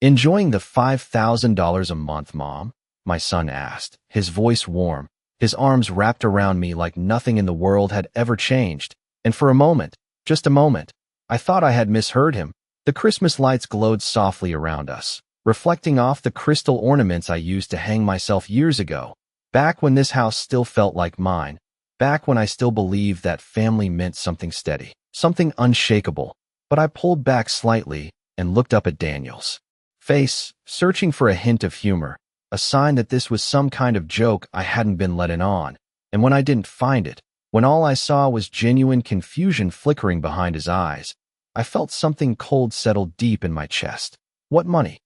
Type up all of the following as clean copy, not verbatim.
"Enjoying the $5,000 a month, Mom?" my son asked, his voice warm, his arms wrapped around me like nothing in the world had ever changed. And for a moment, just a moment, I thought I had misheard him. The Christmas lights glowed softly around us, reflecting off the crystal ornaments I used to hang myself years ago, back when this house still felt like mine, back when I still believed that family meant something steady, something unshakable. But I pulled back slightly and looked up at Daniel's face, searching for a hint of humor, a sign that this was some kind of joke I hadn't been let in on. And when I didn't find it, when all I saw was genuine confusion flickering behind his eyes, I felt something cold settle deep in my chest. "What money?"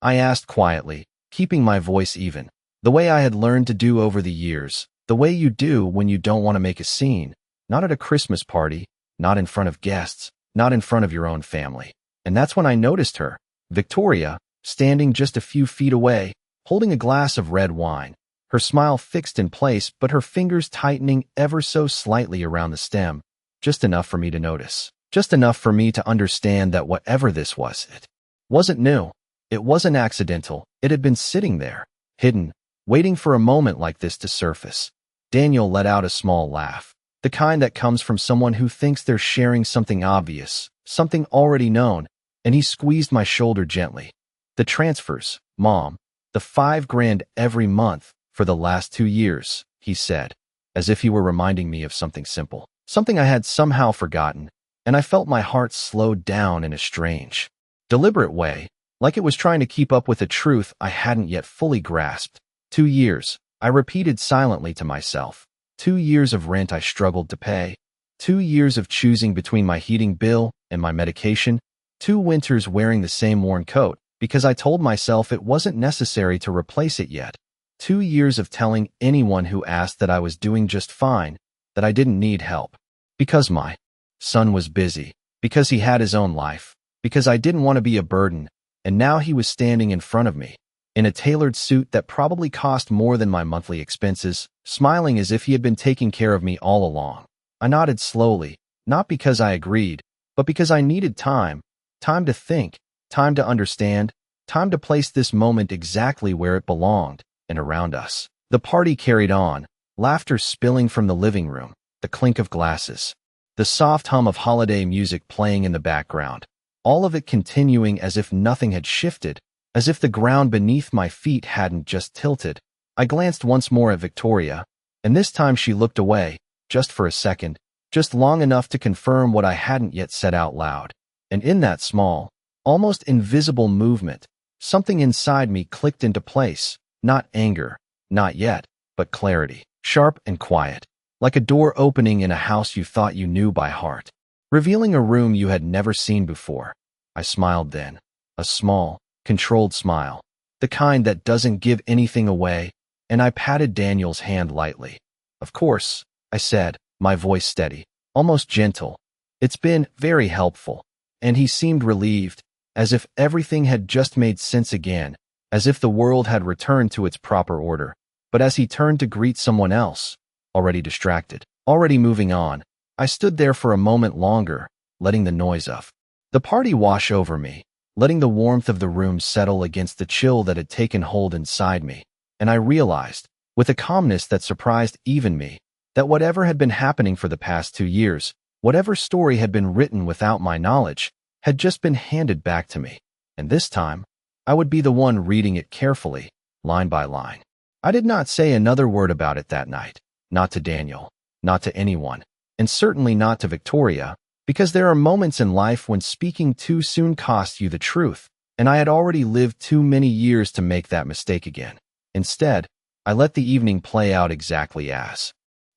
I asked quietly, keeping my voice even, the way I had learned to do over the years, the way you do when you don't want to make a scene, not at a Christmas party, not in front of guests, not in front of your own family. And that's when I noticed her, Victoria, standing just a few feet away, holding a glass of red wine, her smile fixed in place but her fingers tightening ever so slightly around the stem, just enough for me to notice, just enough for me to understand that whatever this was, it wasn't new, it wasn't accidental, it had been sitting there, hidden, waiting for a moment like this to surface. Daniel let out a small laugh, the kind that comes from someone who thinks they're sharing something obvious, something already known, and he squeezed my shoulder gently. "The transfers, Mom, the $5,000 every month for the last 2 years, he said, as if he were reminding me of something simple, something I had somehow forgotten, and I felt my heart slowed down in a strange, deliberate way, like it was trying to keep up with a truth I hadn't yet fully grasped. 2 years, I repeated silently to myself. 2 years of rent I struggled to pay. 2 years of choosing between my heating bill and my medication. 2 winters wearing the same worn coat, because I told myself it wasn't necessary to replace it yet. 2 years of telling anyone who asked that I was doing just fine, that I didn't need help. Because my son was busy, because he had his own life, because I didn't want to be a burden, and now he was standing in front of me, in a tailored suit that probably cost more than my monthly expenses, smiling as if he had been taking care of me all along. I nodded slowly, not because I agreed, but because I needed time, time to think, time to understand, time to place this moment exactly where it belonged. And around us, the party carried on, laughter spilling from the living room, the clink of glasses, the soft hum of holiday music playing in the background, all of it continuing as if nothing had shifted, as if the ground beneath my feet hadn't just tilted. I glanced once more at Victoria, and this time she looked away, just for a second, just long enough to confirm what I hadn't yet said out loud. And in that small, almost invisible movement, something inside me clicked into place. Not anger, not yet, but clarity, sharp and quiet, like a door opening in a house you thought you knew by heart, revealing a room you had never seen before. I smiled then, a small, controlled smile, the kind that doesn't give anything away, and I patted Daniel's hand lightly. "Of course," I said, my voice steady, almost gentle. "It's been very helpful." And he seemed relieved, as if everything had just made sense again, as if the world had returned to its proper order. But as he turned to greet someone else, already distracted, already moving on, I stood there for a moment longer, letting the noise of the party wash over me, letting the warmth of the room settle against the chill that had taken hold inside me. And I realized, with a calmness that surprised even me, that whatever had been happening for the past 2 years, whatever story had been written without my knowledge, had just been handed back to me. And this time, I would be the one reading it carefully, line by line. I did not say another word about it that night, not to Daniel, not to anyone, and certainly not to Victoria, because there are moments in life when speaking too soon costs you the truth, and I had already lived too many years to make that mistake again. Instead, I let the evening play out exactly as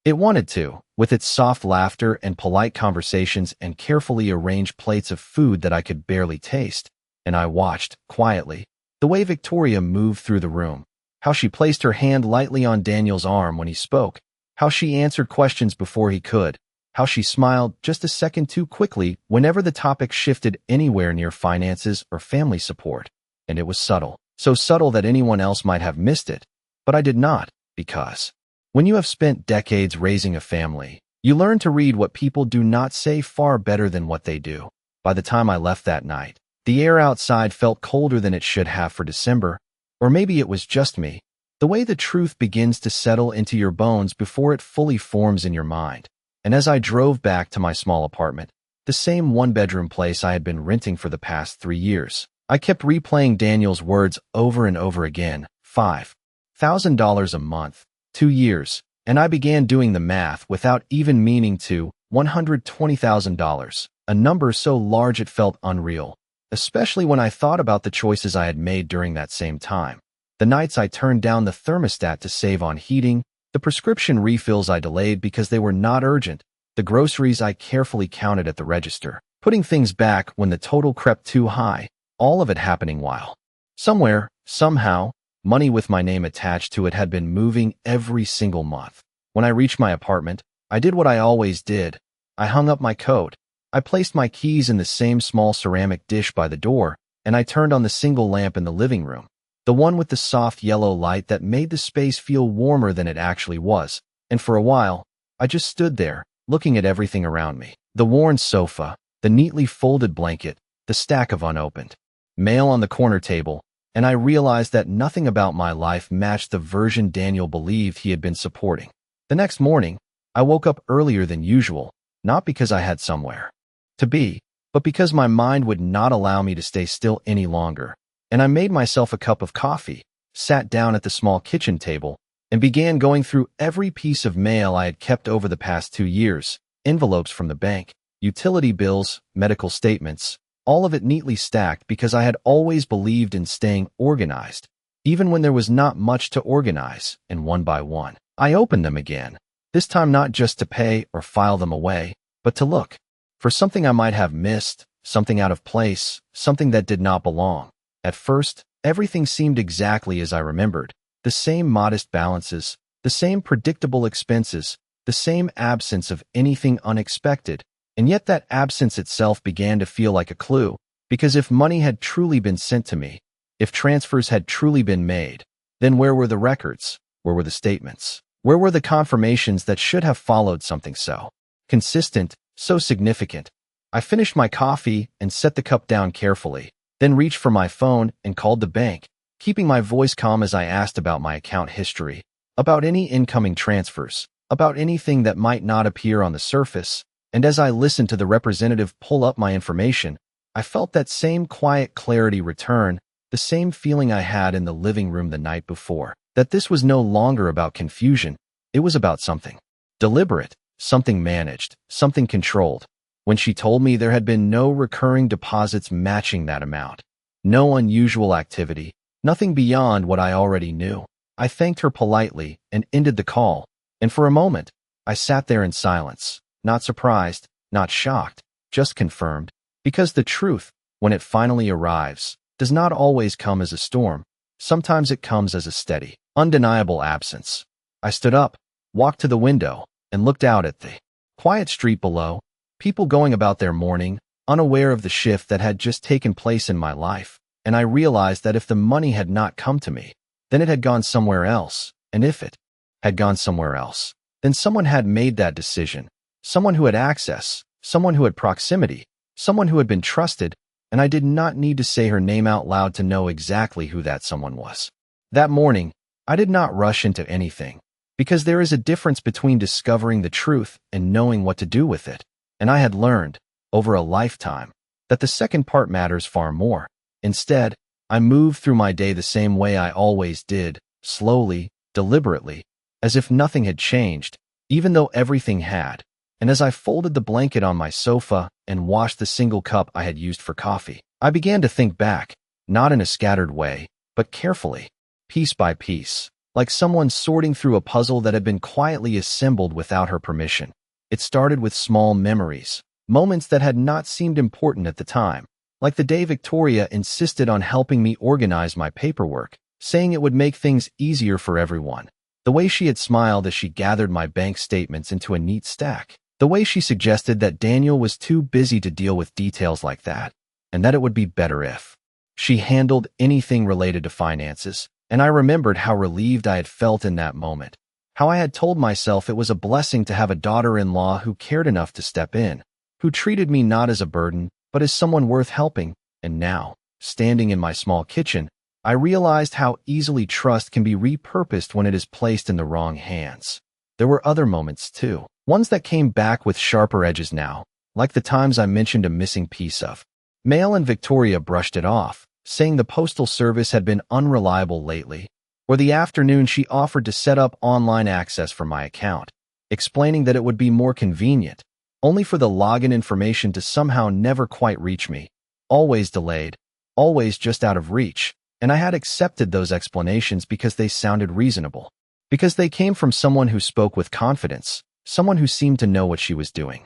it wanted to, with its soft laughter and polite conversations and carefully arranged plates of food that I could barely taste. And I watched, quietly, the way Victoria moved through the room, how she placed her hand lightly on Daniel's arm when he spoke, how she answered questions before he could, how she smiled just a second too quickly whenever the topic shifted anywhere near finances or family support. And it was subtle, so subtle that anyone else might have missed it, but I did not, because when you have spent decades raising a family, you learn to read what people do not say far better than what they do. By the time I left that night, The air outside felt colder than it should have for December, or maybe it was just me. The way the truth begins to settle into your bones before it fully forms in your mind. And as I drove back to my small apartment, the same one-bedroom place I had been renting for the past 3 years, I kept replaying Daniel's words over and over again. $5,000 a month, 2 years, and I began doing the math without even meaning to. $120,000, a number so large it felt unreal, especially when I thought about the choices I had made during that same time. The nights I turned down the thermostat to save on heating, the prescription refills I delayed because they were not urgent, the groceries I carefully counted at the register, putting things back when the total crept too high, all of it happening while somewhere, somehow, money with my name attached to it had been moving every single month. When I reached my apartment, I did what I always did. I hung up my coat. I placed my keys in the same small ceramic dish by the door, and I turned on the single lamp in the living room, the one with the soft yellow light that made the space feel warmer than it actually was. And for a while, I just stood there, looking at everything around me. The worn sofa, the neatly folded blanket, the stack of unopened mail on the corner table, and I realized that nothing about my life matched the version Daniel believed he had been supporting. The next morning, I woke up earlier than usual, not because I had somewhere to be, but because my mind would not allow me to stay still any longer. And I made myself a cup of coffee, sat down at the small kitchen table, and began going through every piece of mail I had kept over the past 2 years, envelopes from the bank, utility bills, medical statements, all of it neatly stacked because I had always believed in staying organized, even when there was not much to organize, and one by one, I opened them again. This time not just to pay or file them away, but to look for something I might have missed, something out of place, something that did not belong. At first, everything seemed exactly as I remembered. The same modest balances, the same predictable expenses, the same absence of anything unexpected. And yet that absence itself began to feel like a clue, because if money had truly been sent to me, if transfers had truly been made, then where were the records? Where were the statements? Where were the confirmations that should have followed something so consistent, so significant? I finished my coffee and set the cup down carefully, then reached for my phone and called the bank, keeping my voice calm as I asked about my account history, about any incoming transfers, about anything that might not appear on the surface. And as I listened to the representative pull up my information, I felt that same quiet clarity return, the same feeling I had in the living room the night before. That this was no longer about confusion, it was about something deliberate, something managed, something controlled. When she told me there had been no recurring deposits matching that amount, no unusual activity, nothing beyond what I already knew, I thanked her politely and ended the call, and for a moment, I sat there in silence, not surprised, not shocked, just confirmed, because the truth, when it finally arrives, does not always come as a storm. Sometimes it comes as a steady, undeniable absence. I stood up, walked to the window, and looked out at the quiet street below, people going about their morning, unaware of the shift that had just taken place in my life, and I realized that if the money had not come to me, then it had gone somewhere else, and if it had gone somewhere else, then someone had made that decision, someone who had access, someone who had proximity, someone who had been trusted, and I did not need to say her name out loud to know exactly who that someone was. That morning, I did not rush into anything, because there is a difference between discovering the truth and knowing what to do with it, and I had learned, over a lifetime, that the second part matters far more. Instead, I moved through my day the same way I always did, slowly, deliberately, as if nothing had changed, even though everything had. And as I folded the blanket on my sofa and washed the single cup I had used for coffee, I began to think back, not in a scattered way, but carefully, piece by piece, like someone sorting through a puzzle that had been quietly assembled without her permission. It started with small memories, moments that had not seemed important at the time, like the day Victoria insisted on helping me organize my paperwork, saying it would make things easier for everyone. The way she had smiled as she gathered my bank statements into a neat stack. The way she suggested that Daniel was too busy to deal with details like that, and that it would be better if she handled anything related to finances. And I remembered how relieved I had felt in that moment, how I had told myself it was a blessing to have a daughter-in-law who cared enough to step in, who treated me not as a burden, but as someone worth helping. And now, standing in my small kitchen, I realized how easily trust can be repurposed when it is placed in the wrong hands. There were other moments too, ones that came back with sharper edges now, like the times I mentioned a missing piece of mail and Victoria brushed it off, saying the postal service had been unreliable lately, or the afternoon she offered to set up online access for my account, explaining that it would be more convenient, only for the login information to somehow never quite reach me, always delayed, always just out of reach, and I had accepted those explanations because they sounded reasonable, because they came from someone who spoke with confidence, someone who seemed to know what she was doing.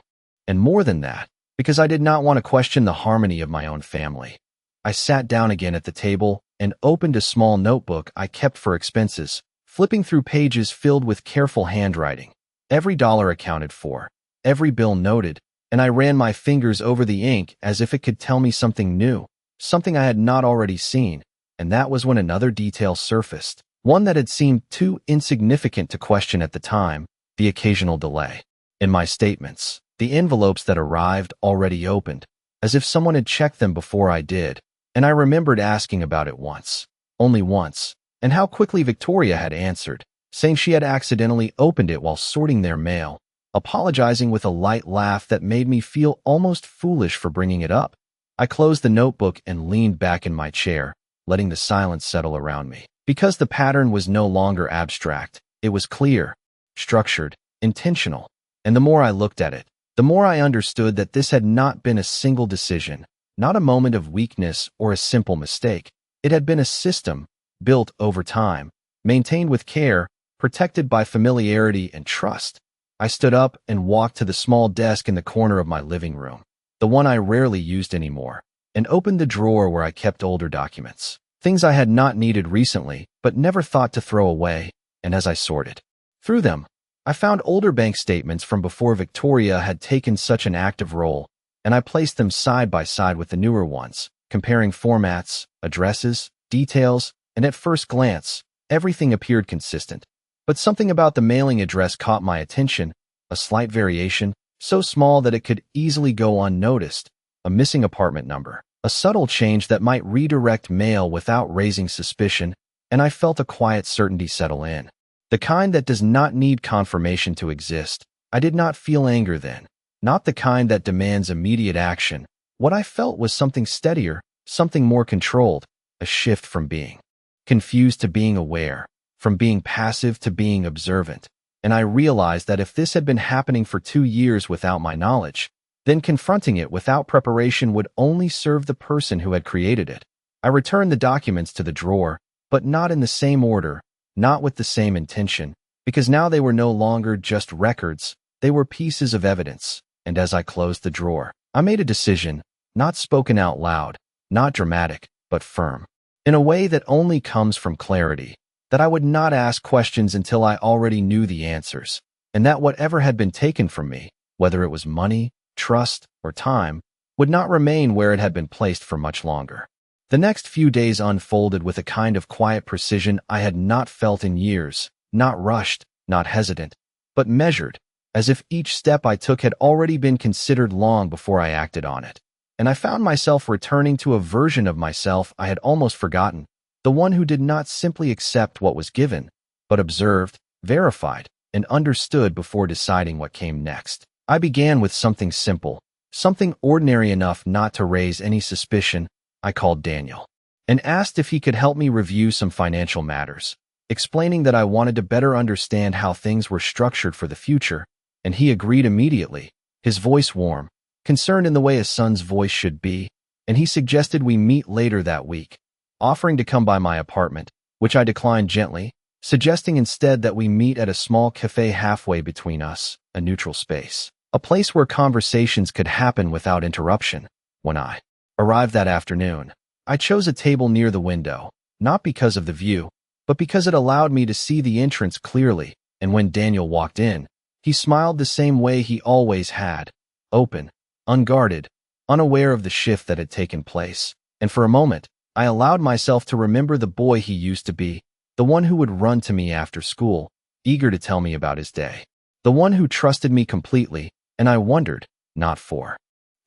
And more than that, because I did not want to question the harmony of my own family. I sat down again at the table and opened a small notebook I kept for expenses, flipping through pages filled with careful handwriting. Every dollar accounted for, every bill noted, and I ran my fingers over the ink as if it could tell me something new, something I had not already seen, and that was when another detail surfaced, one that had seemed too insignificant to question at the time: the occasional delay in my statements, the envelopes that arrived already opened, as if someone had checked them before I did, and I remembered asking about it once, only once, and how quickly Victoria had answered, saying she had accidentally opened it while sorting their mail, apologizing with a light laugh that made me feel almost foolish for bringing it up. I closed the notebook and leaned back in my chair, letting the silence settle around me. Because the pattern was no longer abstract, it was clear, structured, intentional, and the more I looked at it, the more I understood that this had not been a single decision, not a moment of weakness or a simple mistake. It had been a system, built over time, maintained with care, protected by familiarity and trust. I stood up and walked to the small desk in the corner of my living room, the one I rarely used anymore, and opened the drawer where I kept older documents, things I had not needed recently but never thought to throw away. And as I sorted through them, I found older bank statements from before Victoria had taken such an active role, and I placed them side by side with the newer ones, comparing formats, addresses, details, and at first glance, everything appeared consistent. But something about the mailing address caught my attention, a slight variation, so small that it could easily go unnoticed, a missing apartment number, a subtle change that might redirect mail without raising suspicion, and I felt a quiet certainty settle in. The kind that does not need confirmation to exist. I did not feel anger then, not the kind that demands immediate action. What I felt was something steadier, something more controlled, a shift from being confused to being aware, from being passive to being observant. And I realized that if this had been happening for 2 years without my knowledge, then confronting it without preparation would only serve the person who had created it. I returned the documents to the drawer, but not in the same order, not with the same intention, because now they were no longer just records, they were pieces of evidence. And as I closed the drawer, I made a decision, not spoken out loud, not dramatic, but firm, in a way that only comes from clarity, that I would not ask questions until I already knew the answers, and that whatever had been taken from me, whether it was money, trust, or time, would not remain where it had been placed for much longer. The next few days unfolded with a kind of quiet precision I had not felt in years, not rushed, not hesitant, but measured, as if each step I took had already been considered long before I acted on it. And I found myself returning to a version of myself I had almost forgotten, the one who did not simply accept what was given, but observed, verified, and understood before deciding what came next. I began with something simple, something ordinary enough not to raise any suspicion. I called Daniel and asked if he could help me review some financial matters, explaining that I wanted to better understand how things were structured for the future, and he agreed immediately, his voice warm, concerned in the way a son's voice should be, and he suggested we meet later that week, offering to come by my apartment, which I declined gently, suggesting instead that we meet at a small cafe halfway between us, a neutral space, a place where conversations could happen without interruption. When I arrived that afternoon, I chose a table near the window, not because of the view, but because it allowed me to see the entrance clearly, and when Daniel walked in, he smiled the same way he always had, open, unguarded, unaware of the shift that had taken place, and for a moment, I allowed myself to remember the boy he used to be, the one who would run to me after school, eager to tell me about his day, the one who trusted me completely, and I wondered, not for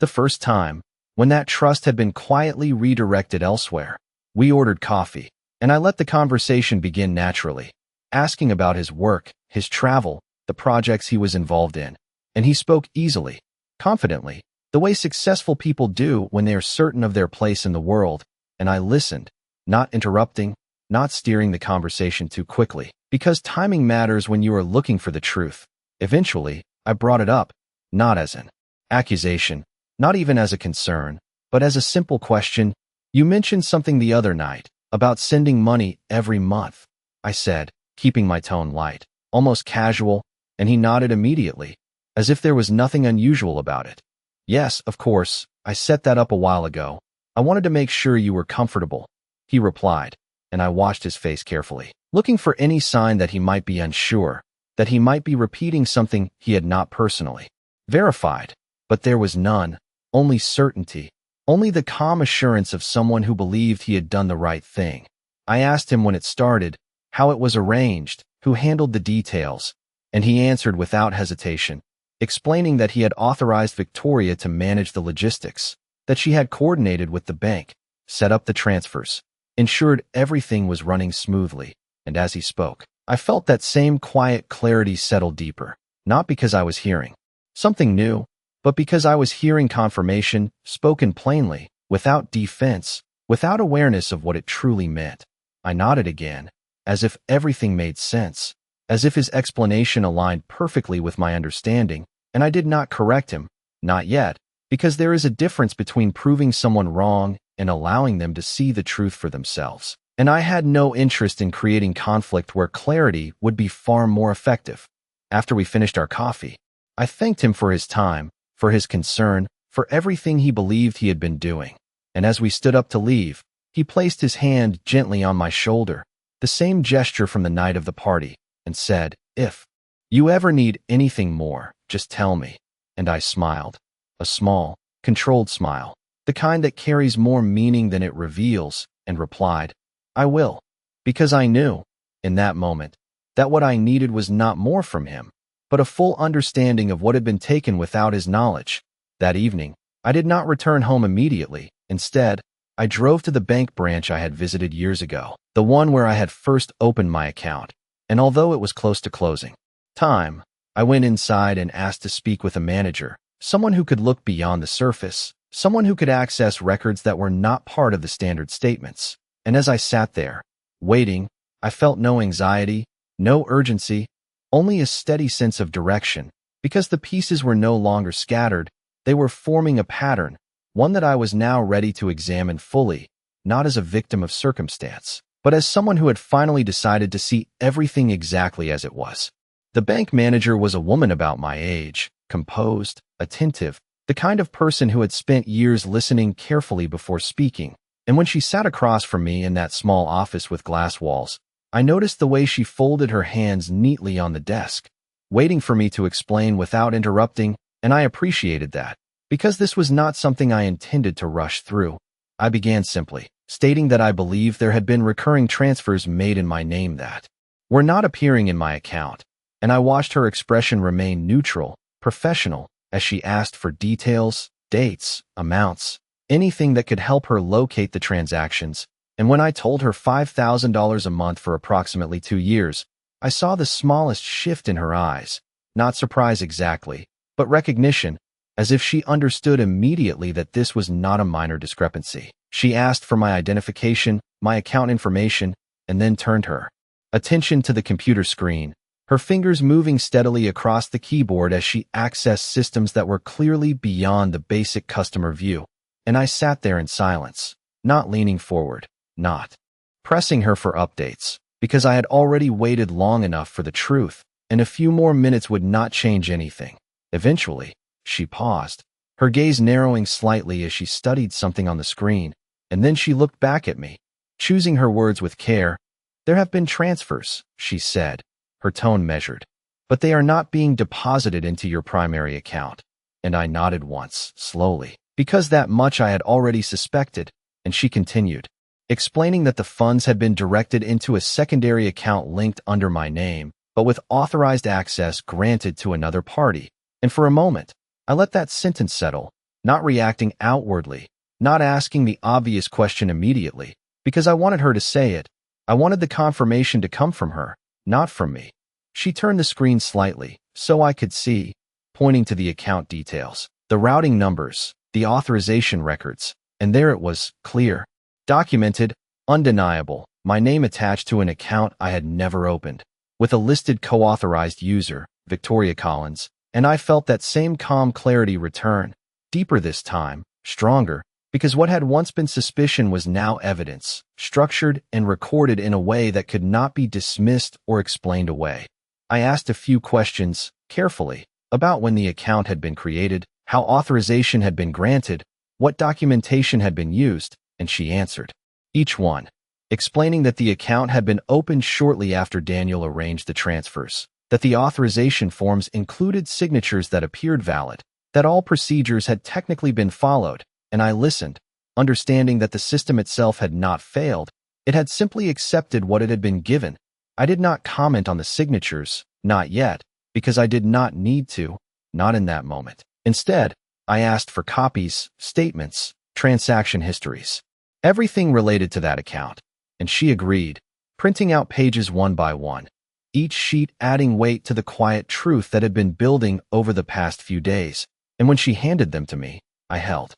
the first time, when that trust had been quietly redirected elsewhere. We ordered coffee, and I let the conversation begin naturally, asking about his work, his travel, the projects he was involved in. And he spoke easily, confidently, the way successful people do when they are certain of their place in the world. And I listened, not interrupting, not steering the conversation too quickly, because timing matters when you are looking for the truth. Eventually, I brought it up, not as an accusation, not even as a concern, but as a simple question. You mentioned something the other night about sending money every month, I said, keeping my tone light, almost casual, and he nodded immediately, as if there was nothing unusual about it. Yes, of course, I set that up a while ago. I wanted to make sure you were comfortable, he replied, and I watched his face carefully, looking for any sign that he might be unsure, that he might be repeating something he had not personally verified. But there was none, only certainty, only the calm assurance of someone who believed he had done the right thing. I asked him when it started, how it was arranged, who handled the details, and he answered without hesitation, explaining that he had authorized Victoria to manage the logistics, that she had coordinated with the bank, set up the transfers, ensured everything was running smoothly. And as he spoke, I felt that same quiet clarity settle deeper, not because I was hearing something new, but because I was hearing confirmation, spoken plainly, without defense, without awareness of what it truly meant. I nodded again, as if everything made sense, as if his explanation aligned perfectly with my understanding, and I did not correct him, not yet, because there is a difference between proving someone wrong and allowing them to see the truth for themselves. And I had no interest in creating conflict where clarity would be far more effective. After we finished our coffee, I thanked him for his time, for his concern, for everything he believed he had been doing. And as we stood up to leave, he placed his hand gently on my shoulder, the same gesture from the night of the party, and said, "If you ever need anything more, just tell me." And I smiled, a small, controlled smile, the kind that carries more meaning than it reveals, and replied, "I will," because I knew, in that moment, that what I needed was not more from him, but a full understanding of what had been taken without his knowledge. That evening, I did not return home immediately. Instead, I drove to the bank branch I had visited years ago, the one where I had first opened my account, and although it was close to closing time, I went inside and asked to speak with a manager, someone who could look beyond the surface, someone who could access records that were not part of the standard statements. And as I sat there, waiting, I felt no anxiety, no urgency, only a steady sense of direction, because the pieces were no longer scattered, they were forming a pattern, one that I was now ready to examine fully, not as a victim of circumstance, but as someone who had finally decided to see everything exactly as it was. The bank manager was a woman about my age, composed, attentive, the kind of person who had spent years listening carefully before speaking. And when she sat across from me in that small office with glass walls, I noticed the way she folded her hands neatly on the desk, waiting for me to explain without interrupting, and I appreciated that, because this was not something I intended to rush through. I began simply, stating that I believed there had been recurring transfers made in my name that were not appearing in my account, and I watched her expression remain neutral, professional, as she asked for details, dates, amounts, anything that could help her locate the transactions. And when I told her $5,000 a month for approximately 2 years, I saw the smallest shift in her eyes, not surprise exactly, but recognition, as if she understood immediately that this was not a minor discrepancy. She asked for my identification, my account information, and then turned her attention to the computer screen, her fingers moving steadily across the keyboard as she accessed systems that were clearly beyond the basic customer view. And I sat there in silence, not leaning forward, not pressing her for updates, because I had already waited long enough for the truth, and a few more minutes would not change anything. Eventually, she paused, her gaze narrowing slightly as she studied something on the screen, and then she looked back at me, choosing her words with care. "There have been transfers," she said, her tone measured, "but they are not being deposited into your primary account." And I nodded once, slowly, because that much I had already suspected, and she continued, explaining that the funds had been directed into a secondary account linked under my name, but with authorized access granted to another party. And for a moment, I let that sentence settle, not reacting outwardly, not asking the obvious question immediately, because I wanted her to say it. I wanted the confirmation to come from her, not from me. She turned the screen slightly, so I could see, pointing to the account details, the routing numbers, the authorization records, and there it was, clear, documented, undeniable, my name attached to an account I had never opened, with a listed co-authorized user, Victoria Collins, and I felt that same calm clarity return, deeper this time, stronger, because what had once been suspicion was now evidence, structured and recorded in a way that could not be dismissed or explained away. I asked a few questions, carefully, about when the account had been created, how authorization had been granted, what documentation had been used, and she answered each one, explaining that the account had been opened shortly after Daniel arranged the transfers, that the authorization forms included signatures that appeared valid, that all procedures had technically been followed, and I listened, understanding that the system itself had not failed. It had simply accepted what it had been given. I did not comment on the signatures, not yet, because I did not need to, not in that moment. Instead, I asked for copies, statements, transaction histories, everything related to that account, and she agreed, printing out pages one by one, each sheet adding weight to the quiet truth that had been building over the past few days. And when she handed them to me, I held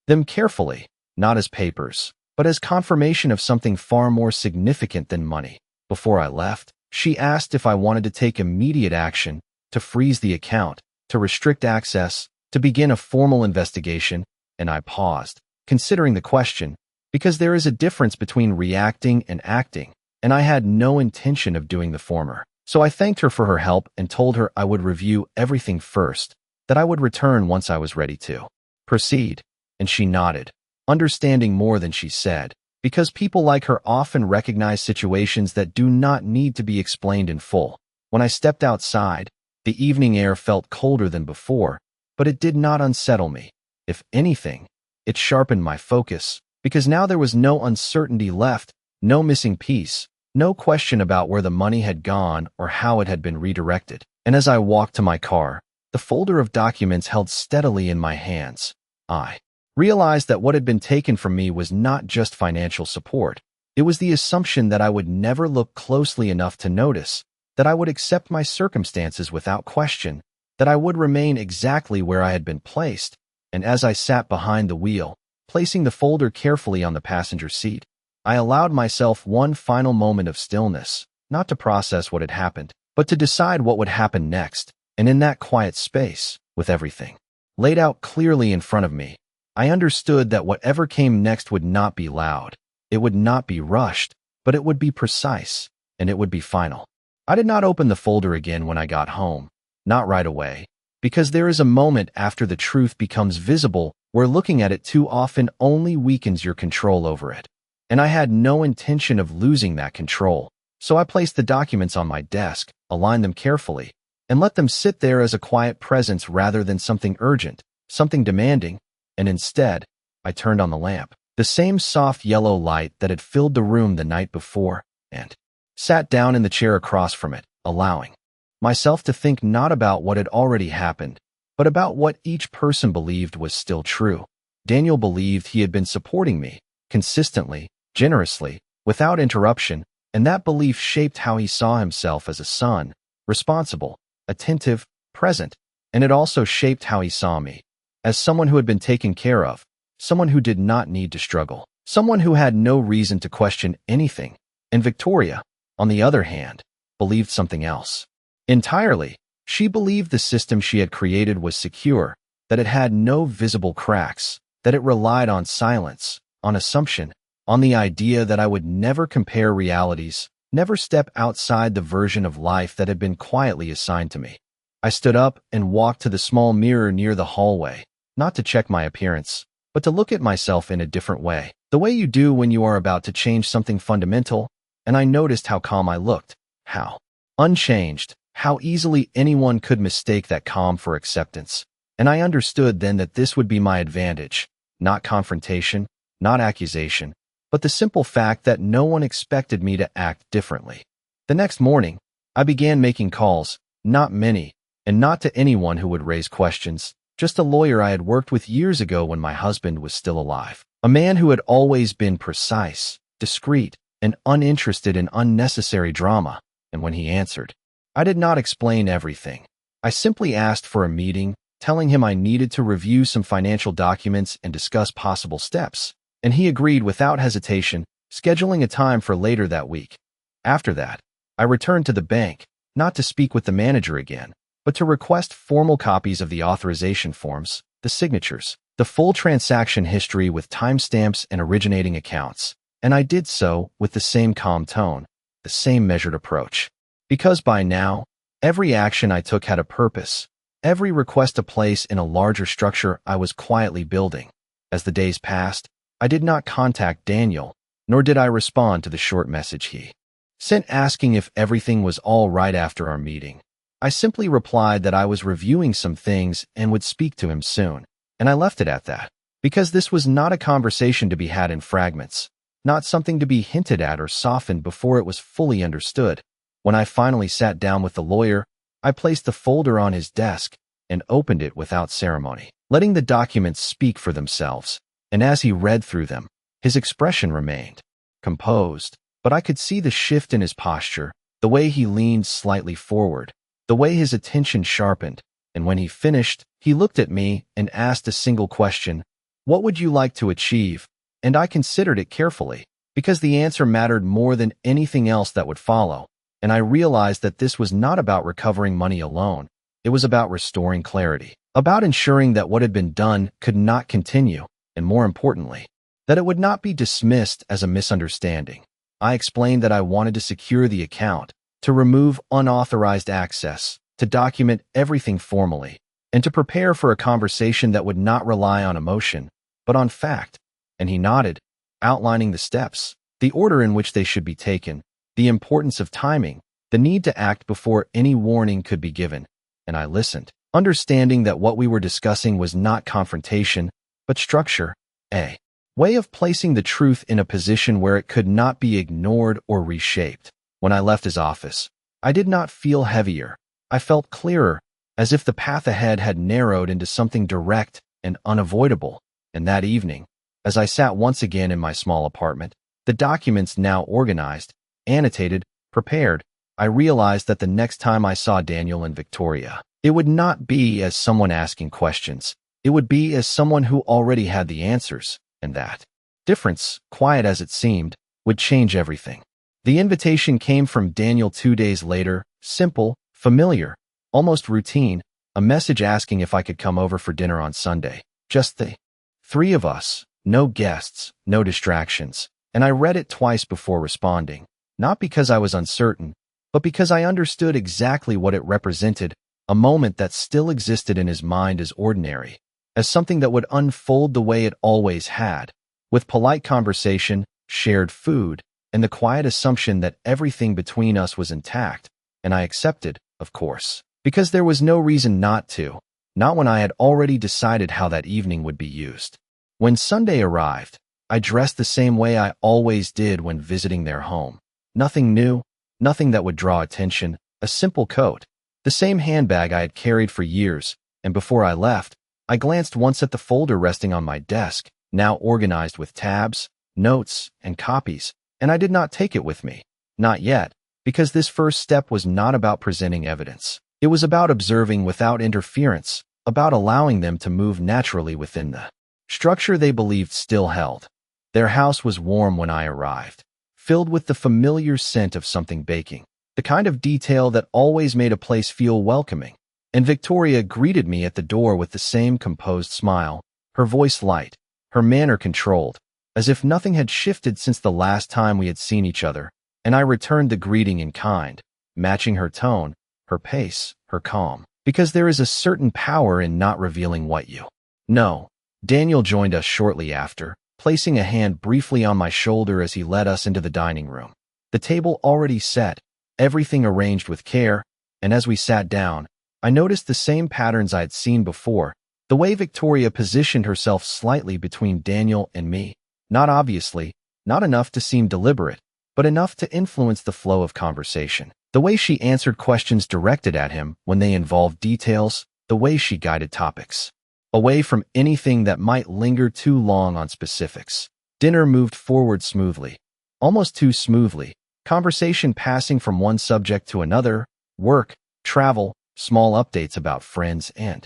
them carefully, not as papers, but as confirmation of something far more significant than money. Before I left, she asked if I wanted to take immediate action, to freeze the account, to restrict access, to begin a formal investigation, and I paused, considering the question, because there is a difference between reacting and acting, and I had no intention of doing the former. So I thanked her for her help and told her I would review everything first, that I would return once I was ready to proceed, and she nodded, understanding more than she said, because people like her often recognize situations that do not need to be explained in full. When I stepped outside, the evening air felt colder than before, but it did not unsettle me. If anything, it sharpened my focus, because now there was no uncertainty left, no missing piece, no question about where the money had gone or how it had been redirected. And as I walked to my car, the folder of documents held steadily in my hands, I realized that what had been taken from me was not just financial support. It was the assumption that I would never look closely enough to notice, that I would accept my circumstances without question, that I would remain exactly where I had been placed. And as I sat behind the wheel, placing the folder carefully on the passenger seat, I allowed myself one final moment of stillness, not to process what had happened, but to decide what would happen next. And in that quiet space, with everything laid out clearly in front of me, I understood that whatever came next would not be loud, it would not be rushed, but it would be precise, and it would be final. I did not open the folder again when I got home, not right away, because there is a moment after the truth becomes visible where looking at it too often only weakens your control over it. And I had no intention of losing that control, so I placed the documents on my desk, aligned them carefully, and let them sit there as a quiet presence rather than something urgent, something demanding. And instead, I turned on the lamp, the same soft yellow light that had filled the room the night before, and sat down in the chair across from it, allowing myself to think not about what had already happened, but about what each person believed was still true. Daniel believed he had been supporting me, consistently, generously, without interruption, and that belief shaped how he saw himself as a son, responsible, attentive, present, and it also shaped how he saw me, as someone who had been taken care of, someone who did not need to struggle, someone who had no reason to question anything. And Victoria, on the other hand, believed something else. Entirely, she believed the system she had created was secure, that it had no visible cracks, that it relied on silence, on assumption, on the idea that I would never compare realities, never step outside the version of life that had been quietly assigned to me. I stood up and walked to the small mirror near the hallway, not to check my appearance, but to look at myself in a different way, the way you do when you are about to change something fundamental, and I noticed how calm I looked, how unchanged, how easily anyone could mistake that calm for acceptance. And I understood then that this would be my advantage, not confrontation, not accusation, but the simple fact that no one expected me to act differently. The next morning, I began making calls, not many, and not to anyone who would raise questions, just a lawyer I had worked with years ago when my husband was still alive. A man who had always been precise, discreet, and uninterested in unnecessary drama. And when he answered, I did not explain everything. I simply asked for a meeting, telling him I needed to review some financial documents and discuss possible steps. And he agreed without hesitation, scheduling a time for later that week. After that, I returned to the bank, not to speak with the manager again, but to request formal copies of the authorization forms, the signatures, the full transaction history with timestamps and originating accounts. And I did so with the same calm tone, the same measured approach. Because by now, every action I took had a purpose, every request a place in a larger structure I was quietly building. As the days passed, I did not contact Daniel, nor did I respond to the short message he sent asking if everything was all right after our meeting. I simply replied that I was reviewing some things and would speak to him soon, and I left it at that, because this was not a conversation to be had in fragments, not something to be hinted at or softened before it was fully understood. When I finally sat down with the lawyer, I placed the folder on his desk and opened it without ceremony, letting the documents speak for themselves. And as he read through them, his expression remained composed, but I could see the shift in his posture, the way he leaned slightly forward, the way his attention sharpened. And when he finished, he looked at me and asked a single question, "What would you like to achieve?" And I considered it carefully, because the answer mattered more than anything else that would follow. And I realized that this was not about recovering money alone. It was about restoring clarity, about ensuring that what had been done could not continue, and more importantly, that it would not be dismissed as a misunderstanding. I explained that I wanted to secure the account, to remove unauthorized access, to document everything formally, and to prepare for a conversation that would not rely on emotion, but on fact. And he nodded, outlining the steps, the order in which they should be taken, the importance of timing, the need to act before any warning could be given. And I listened, understanding that what we were discussing was not confrontation, but structure, a way of placing the truth in a position where it could not be ignored or reshaped. When I left his office, I did not feel heavier. I felt clearer, as if the path ahead had narrowed into something direct and unavoidable. And that evening, as I sat once again in my small apartment, the documents now organized, annotated, prepared, I realized that the next time I saw Daniel and Victoria, it would not be as someone asking questions. It would be as someone who already had the answers, and that difference, quiet as it seemed, would change everything. The invitation came from Daniel 2 days later, simple, familiar, almost routine, a message asking if I could come over for dinner on Sunday. Just the three of us, no guests, no distractions. And I read it twice before responding, not because I was uncertain, but because I understood exactly what it represented, a moment that still existed in his mind as ordinary, as something that would unfold the way it always had, with polite conversation, shared food, and the quiet assumption that everything between us was intact. And I accepted, of course, because there was no reason not to, not when I had already decided how that evening would be used. When Sunday arrived, I dressed the same way I always did when visiting their home. Nothing new, nothing that would draw attention, a simple coat, the same handbag I had carried for years, and before I left, I glanced once at the folder resting on my desk, now organized with tabs, notes, and copies, and I did not take it with me. Not yet, because this first step was not about presenting evidence. It was about observing without interference, about allowing them to move naturally within the structure they believed still held. Their house was warm when I arrived, filled with the familiar scent of something baking, the kind of detail that always made a place feel welcoming. And Victoria greeted me at the door with the same composed smile, her voice light, her manner controlled, as if nothing had shifted since the last time we had seen each other. And I returned the greeting in kind, matching her tone, her pace, her calm, because there is a certain power in not revealing what you know. Daniel joined us shortly after, placing a hand briefly on my shoulder as he led us into the dining room. The table already set, everything arranged with care, and as we sat down, I noticed the same patterns I had seen before, the way Victoria positioned herself slightly between Daniel and me, not obviously, not enough to seem deliberate, but enough to influence the flow of conversation. The way she answered questions directed at him when they involved details, the way she guided topics away from anything that might linger too long on specifics. Dinner moved forward smoothly, almost too smoothly, conversation passing from one subject to another, work, travel, small updates about friends and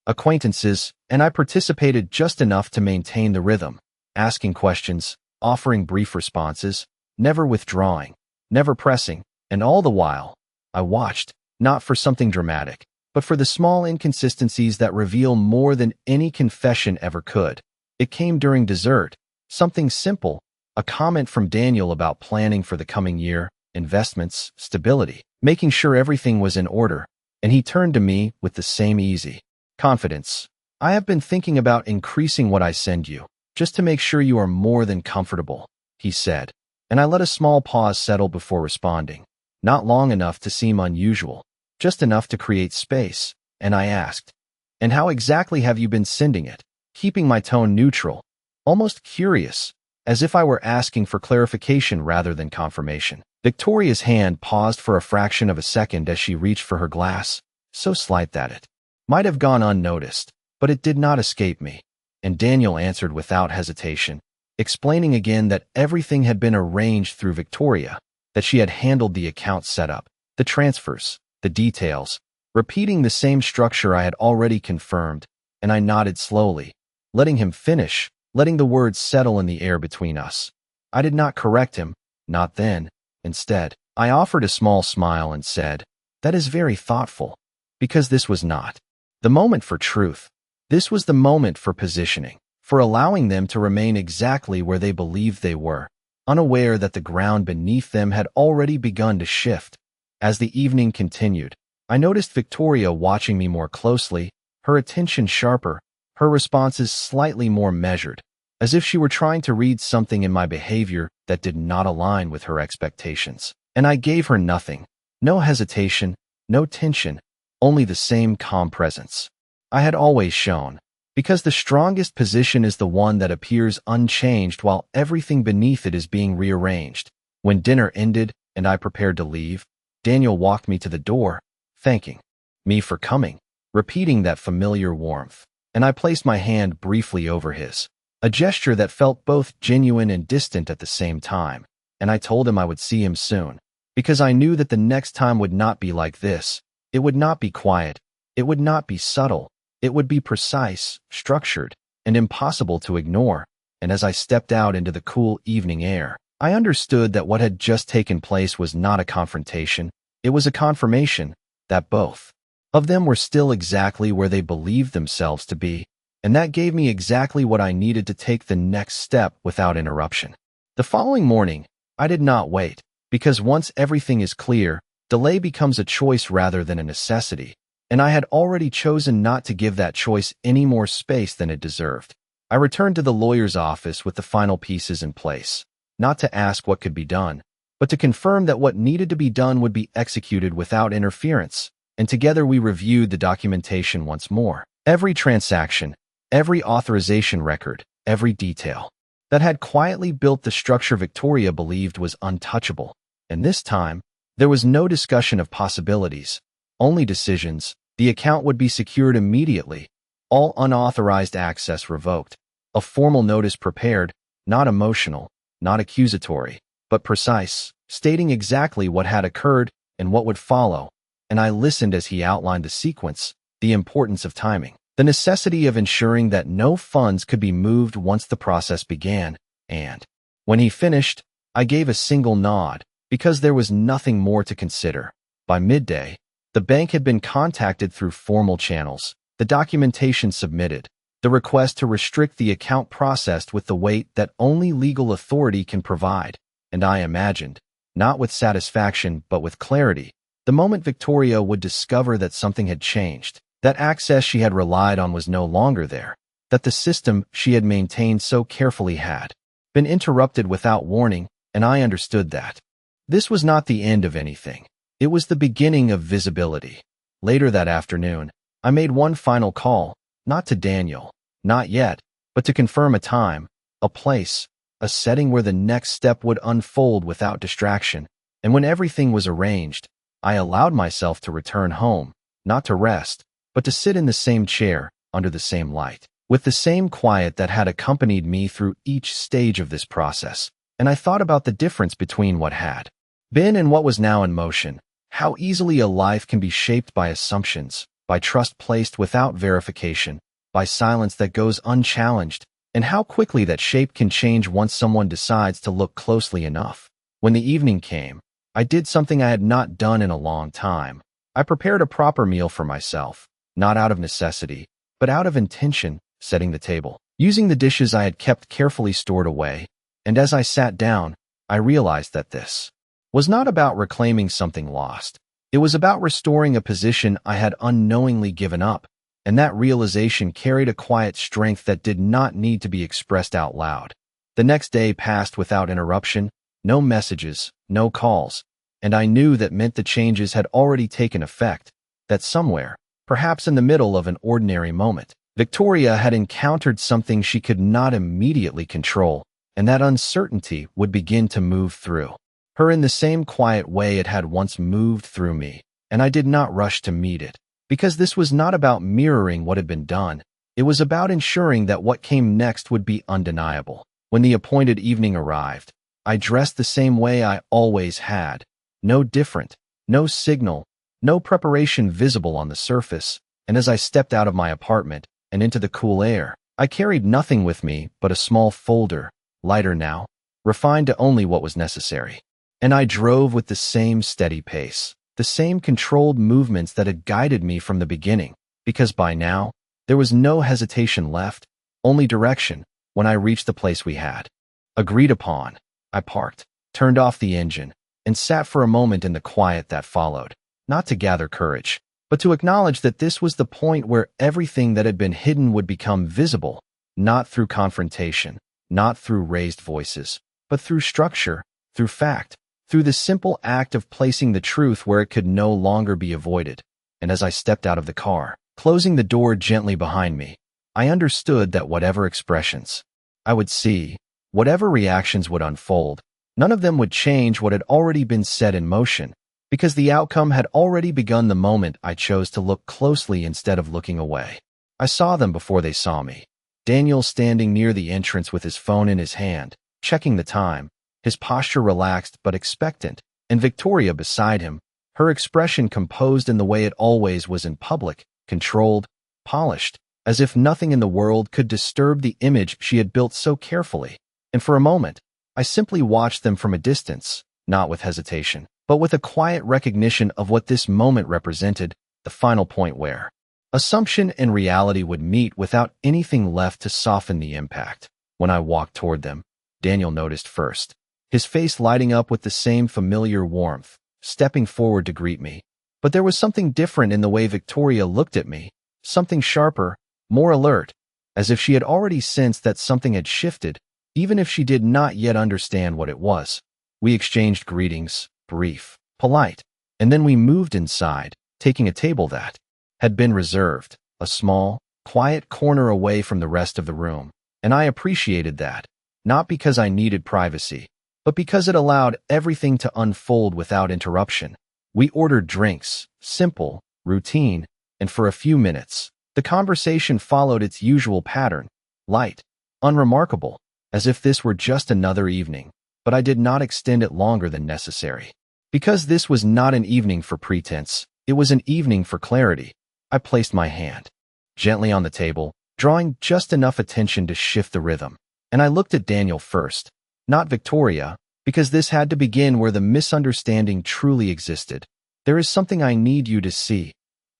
acquaintances, and I participated just enough to maintain the rhythm, asking questions, offering brief responses, never withdrawing, never pressing, and all the while, I watched, not for something dramatic, but for the small inconsistencies that reveal more than any confession ever could. It came during dessert, something simple, a comment from Daniel about planning for the coming year, investments, stability, making sure everything was in order, and he turned to me with the same easy confidence. I have been thinking about increasing what I send you, just to make sure you are more than comfortable, he said, and I let a small pause settle before responding. Not long enough to seem unusual, just enough to create space, and I asked, "And how exactly have you been sending it?" Keeping my tone neutral, almost curious, as if I were asking for clarification rather than confirmation. Victoria's hand paused for a fraction of a second as she reached for her glass, so slight that it might have gone unnoticed, but it did not escape me, and Daniel answered without hesitation, explaining again that everything had been arranged through Victoria, that she had handled the account setup, the transfers, the details, repeating the same structure I had already confirmed, and I nodded slowly, letting him finish, letting the words settle in the air between us. I did not correct him, not then. Instead, I offered a small smile and said, "That is very thoughtful," because this was not the moment for truth. This was the moment for positioning, for allowing them to remain exactly where they believed they were, unaware that the ground beneath them had already begun to shift. As the evening continued, I noticed Victoria watching me more closely, her attention sharper, her responses slightly more measured, as if she were trying to read something in my behavior that did not align with her expectations. And I gave her nothing, no hesitation, no tension, only the same calm presence I had always shown, because the strongest position is the one that appears unchanged while everything beneath it is being rearranged. When dinner ended and I prepared to leave, Daniel walked me to the door, thanking me for coming, repeating that familiar warmth, and I placed my hand briefly over his, a gesture that felt both genuine and distant at the same time, and I told him I would see him soon, because I knew that the next time would not be like this. It would not be quiet, it would not be subtle, it would be precise, structured, and impossible to ignore. And as I stepped out into the cool evening air, I understood that what had just taken place was not a confrontation, it was a confirmation that both of them were still exactly where they believed themselves to be, and that gave me exactly what I needed to take the next step without interruption. The following morning, I did not wait, because once everything is clear, delay becomes a choice rather than a necessity, and I had already chosen not to give that choice any more space than it deserved. I returned to the lawyer's office with the final pieces in place, not to ask what could be done, but to confirm that what needed to be done would be executed without interference, and together we reviewed the documentation once more. Every transaction, every authorization record, every detail that had quietly built the structure Victoria believed was untouchable, and this time, there was no discussion of possibilities, only decisions. The account would be secured immediately, all unauthorized access revoked, a formal notice prepared, not emotional, not accusatory, but precise, stating exactly what had occurred and what would follow, and I listened as he outlined the sequence, the importance of timing, the necessity of ensuring that no funds could be moved once the process began, and when he finished, I gave a single nod, because there was nothing more to consider. By midday, the bank had been contacted through formal channels, the documentation submitted, the request to restrict the account processed with the weight that only legal authority can provide, and I imagined, not with satisfaction but with clarity, the moment Victoria would discover that something had changed, that access she had relied on was no longer there, that the system she had maintained so carefully had been interrupted without warning, and I understood that. This was not the end of anything. It was the beginning of visibility. Later that afternoon, I made one final call, not to Daniel, not yet, but to confirm a time, a place, a setting where the next step would unfold without distraction, and when everything was arranged, I allowed myself to return home, not to rest, but to sit in the same chair, under the same light, with the same quiet that had accompanied me through each stage of this process. And I thought about the difference between what had been and what was now in motion, how easily a life can be shaped by assumptions, by trust placed without verification, by silence that goes unchallenged, and how quickly that shape can change once someone decides to look closely enough. When the evening came, I did something I had not done in a long time. I prepared a proper meal for myself, not out of necessity, but out of intention, setting the table, using the dishes I had kept carefully stored away. And as I sat down, I realized that this was not about reclaiming something lost. It was about restoring a position I had unknowingly given up, and that realization carried a quiet strength that did not need to be expressed out loud. The next day passed without interruption, no messages, no calls, and I knew that meant the changes had already taken effect, that somewhere, perhaps in the middle of an ordinary moment, Victoria had encountered something she could not immediately control, and that uncertainty would begin to move through her in the same quiet way it had once moved through me, and I did not rush to meet it, because this was not about mirroring what had been done. It was about ensuring that what came next would be undeniable. When the appointed evening arrived, I dressed the same way I always had, no different, no signal, no preparation visible on the surface, and as I stepped out of my apartment and into the cool air, I carried nothing with me but a small folder, lighter now, refined to only what was necessary. And I drove with the same steady pace, the same controlled movements that had guided me from the beginning, because by now, there was no hesitation left, only direction. When I reached the place we had agreed upon, I parked, turned off the engine, and sat for a moment in the quiet that followed, not to gather courage, but to acknowledge that this was the point where everything that had been hidden would become visible, not through confrontation, not through raised voices, but through structure, through fact, through the simple act of placing the truth where it could no longer be avoided. And as I stepped out of the car, closing the door gently behind me, I understood that whatever expressions I would see, whatever reactions would unfold, none of them would change what had already been set in motion, because the outcome had already begun the moment I chose to look closely instead of looking away. I saw them before they saw me. Daniel standing near the entrance with his phone in his hand, checking the time, his posture relaxed but expectant, and Victoria beside him, her expression composed in the way it always was in public, controlled, polished, as if nothing in the world could disturb the image she had built so carefully. And for a moment, I simply watched them from a distance, not with hesitation, but with a quiet recognition of what this moment represented, the final point where assumption and reality would meet without anything left to soften the impact. When I walked toward them, Daniel noticed first, his face lighting up with the same familiar warmth, stepping forward to greet me. But there was something different in the way Victoria looked at me, something sharper, more alert, as if she had already sensed that something had shifted, even if she did not yet understand what it was. We exchanged greetings, brief, polite, and then we moved inside, taking a table that had been reserved, a small, quiet corner away from the rest of the room, and I appreciated that, not because I needed privacy, but because it allowed everything to unfold without interruption. We ordered drinks, simple, routine, and for a few minutes, the conversation followed its usual pattern, light, unremarkable, as if this were just another evening, but I did not extend it longer than necessary. Because this was not an evening for pretense, it was an evening for clarity. I placed my hand gently on the table, drawing just enough attention to shift the rhythm, and I looked at Daniel first, not Victoria, because this had to begin where the misunderstanding truly existed. "There is something I need you to see,"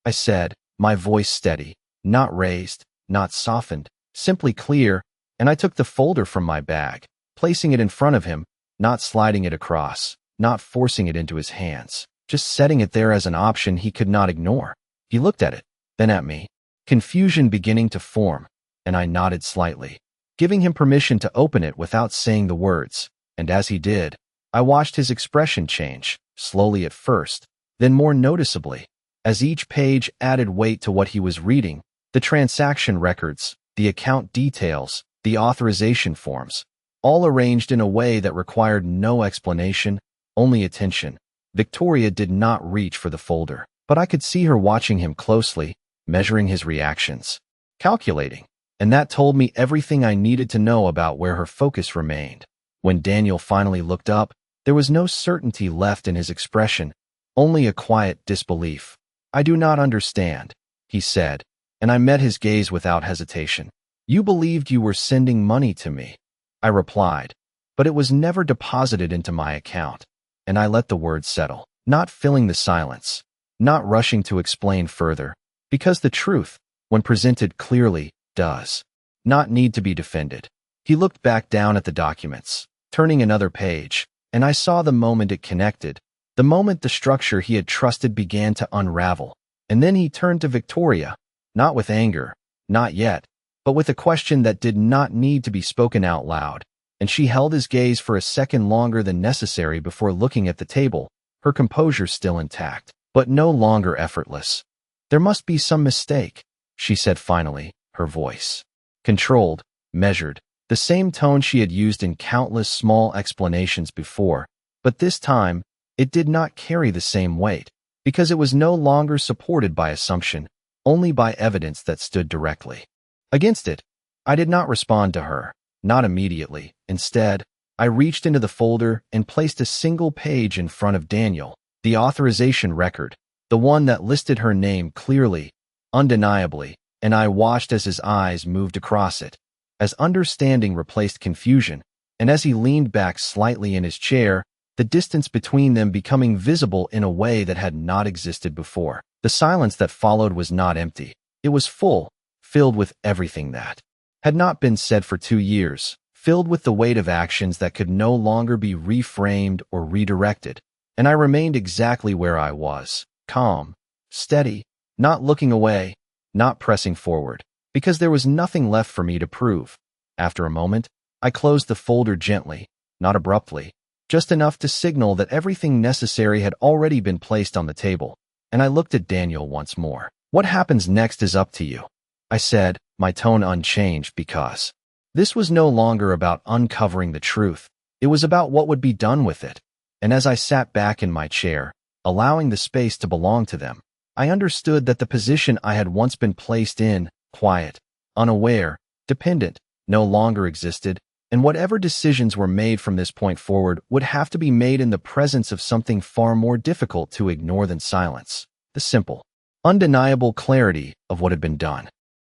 I said, my voice steady, not raised, not softened, simply clear, and I took the folder from my bag, placing it in front of him, not sliding it across, not forcing it into his hands, just setting it there as an option he could not ignore. He looked at it, then at me, confusion beginning to form, and I nodded slightly, giving him permission to open it without saying the words. And as he did, I watched his expression change, slowly at first, then more noticeably, as each page added weight to what he was reading, the transaction records, the account details, the authorization forms, all arranged in a way that required no explanation, only attention. Victoria did not reach for the folder, but I could see her watching him closely, measuring his reactions, calculating, and that told me everything I needed to know about where her focus remained. When Daniel finally looked up, there was no certainty left in his expression, only a quiet disbelief. "I do not understand," he said, and I met his gaze without hesitation. "You believed you were sending money to me," I replied, "but it was never deposited into my account." And I let the words settle, not filling the silence, not rushing to explain further, because the truth, when presented clearly, does not need to be defended. He looked back down at the documents, turning another page, and I saw the moment it connected, the moment the structure he had trusted began to unravel. And then he turned to Victoria, not with anger, not yet, but with a question that did not need to be spoken out loud, and she held his gaze for a second longer than necessary before looking at the table, her composure still intact, but no longer effortless. "There must be some mistake," she said finally, her voice controlled, measured, the same tone she had used in countless small explanations before, but this time, it did not carry the same weight, because it was no longer supported by assumption, only by evidence that stood directly against it. I did not respond to her, not immediately. Instead, I reached into the folder and placed a single page in front of Daniel, the authorization record, the one that listed her name clearly, undeniably, and I watched as his eyes moved across it, as understanding replaced confusion, and as he leaned back slightly in his chair, the distance between them becoming visible in a way that had not existed before. The silence that followed was not empty. It was full, filled with everything that had not been said for 2 years, filled with the weight of actions that could no longer be reframed or redirected. And I remained exactly where I was, calm, steady, not looking away, not pressing forward, because there was nothing left for me to prove. After a moment, I closed the folder gently, not abruptly, just enough to signal that everything necessary had already been placed on the table, and I looked at Daniel once more. "What happens next is up to you," I said, my tone unchanged, because this was no longer about uncovering the truth. It was about what would be done with it. And as I sat back in my chair, allowing the space to belong to them, I understood that the position I had once been placed in, quiet, unaware, dependent, no longer existed, and whatever decisions were made from this point forward would have to be made in the presence of something far more difficult to ignore than silence: the simple, undeniable clarity of what had been done.